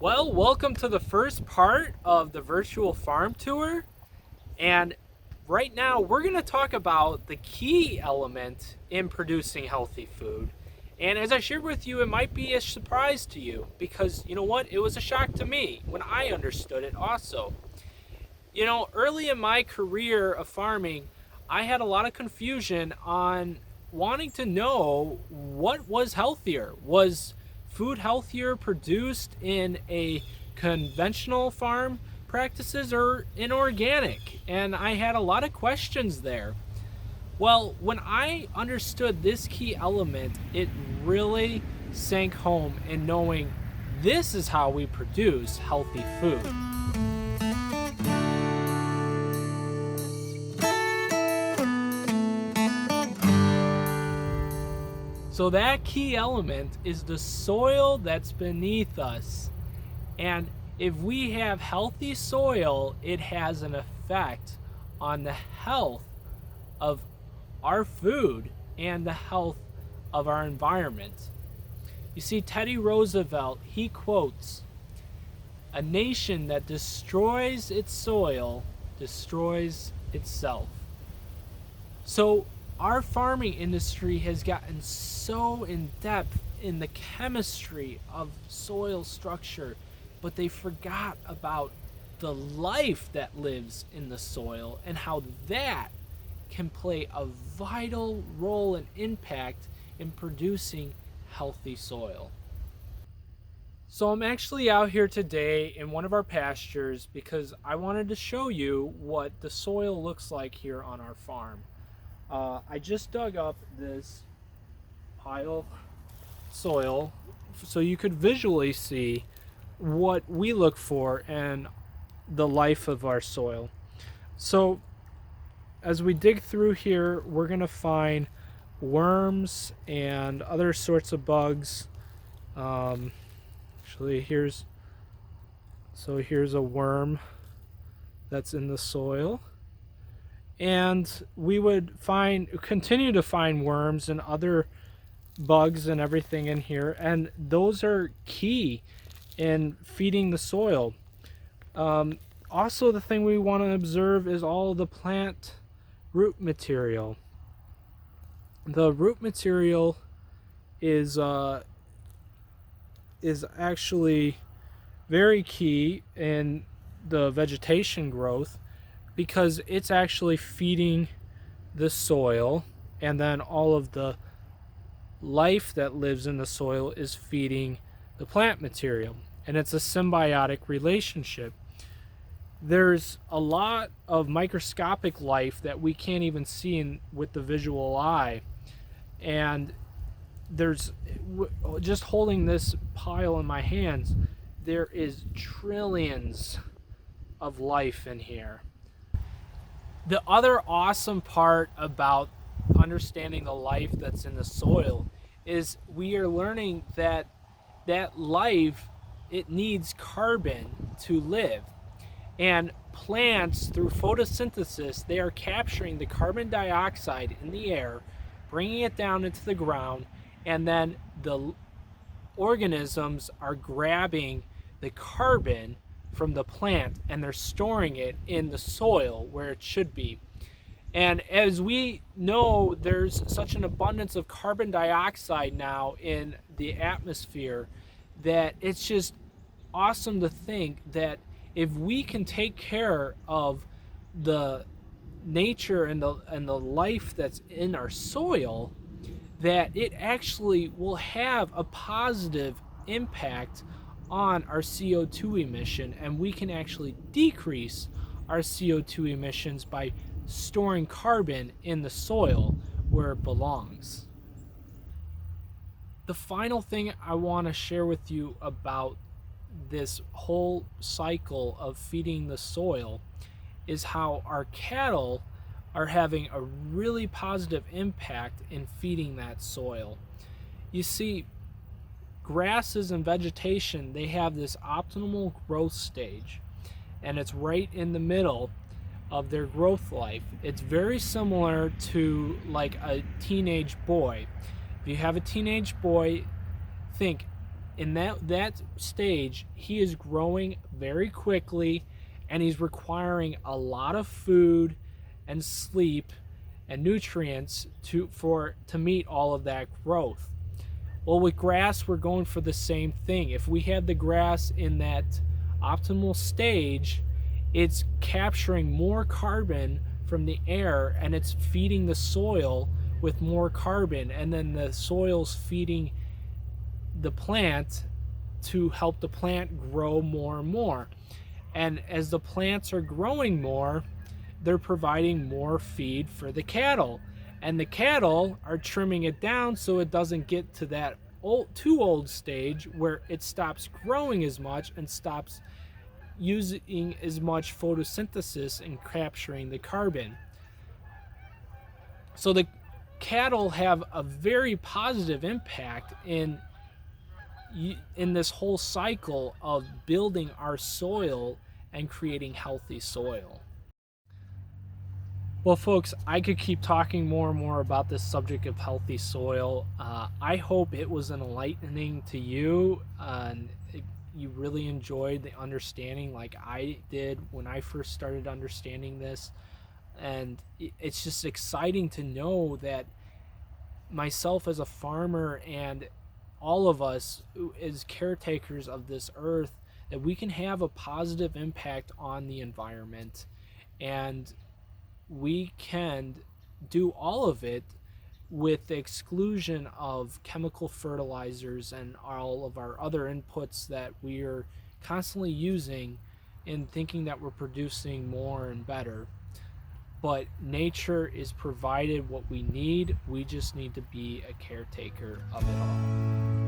Well, welcome to the first part of the virtual farm tour. And right now, we're going to talk about the key element in producing healthy food. And as I shared with you, it might be a surprise to you because you know what? It was a shock to me when I understood it also. Early in my career of farming, I had a lot of confusion on wanting to know what was healthier. Was food healthier produced in a conventional farm practices or in organic? And I had a lot of questions there. Well, when I understood this key element, it really sank home in knowing this is how we produce healthy food. So that key element is the soil that's beneath us. And if we have healthy soil, it has an effect on the health of our food and the health of our environment. You see, Teddy Roosevelt, he quotes, "A nation that destroys its soil destroys itself." So our farming industry has gotten so in depth in the chemistry of soil structure, but they forgot about the life that lives in the soil and how that can play a vital role and impact in producing healthy soil. So I'm actually out here today in one of our pastures because I wanted to show you what the soil looks like here on our farm. I just dug up this pile of soil so you could visually see what we look for and the life of our soil. So as we dig through here, we're going to find worms and other sorts of bugs. Actually, here's a worm that's in the soil. And we would continue to find worms and other bugs and everything in here, and those are key in feeding the soil. Also, the thing we want to observe is all the plant root material. The root material is actually very key in the vegetation growth, because it's actually feeding the soil, and then all of the life that lives in the soil is feeding the plant material, and it's a symbiotic relationship. There's a lot of microscopic life that we can't even see with the visual eye, and just holding this pile in my hands, there is trillions of life in here. The other awesome part about understanding the life that's in the soil is we are learning that life, it needs carbon to live. And plants, through photosynthesis, they are capturing the carbon dioxide in the air, bringing it down into the ground, and then the organisms are grabbing the carbon from the plant and they're storing it in the soil where it should be. And as we know, there's such an abundance of carbon dioxide now in the atmosphere that it's just awesome to think that if we can take care of the nature and the life that's in our soil, that it actually will have a positive impact on our CO2 emission, and we can actually decrease our CO2 emissions by storing carbon in the soil where it belongs. The final thing I want to share with you about this whole cycle of feeding the soil is how our cattle are having a really positive impact in feeding that soil. You see, grasses and vegetation, they have this optimal growth stage, and it's right in the middle of their growth life. It's very similar to like a teenage boy. If you have a teenage boy, think in that stage, he is growing very quickly, and he's requiring a lot of food and sleep and nutrients to meet all of that growth. Well, with grass, we're going for the same thing. If we have the grass in that optimal stage, it's capturing more carbon from the air and it's feeding the soil with more carbon, and then the soil's feeding the plant to help the plant grow more and more. And as the plants are growing more, they're providing more feed for the cattle. And the cattle are trimming it down so it doesn't get to that too old stage where it stops growing as much and stops using as much photosynthesis and capturing the carbon. So the cattle have a very positive impact in this whole cycle of building our soil and creating healthy soil. Well, folks, I could keep talking more and more about this subject of healthy soil. I hope it was enlightening to you, and you really enjoyed the understanding like I did when I first started understanding this. And it's just exciting to know that myself as a farmer and all of us as caretakers of this earth, that we can have a positive impact on the environment, and we can do all of it with the exclusion of chemical fertilizers and all of our other inputs that we are constantly using in thinking that we're producing more and better. But nature is provided what we need. We just need to be a caretaker of it all.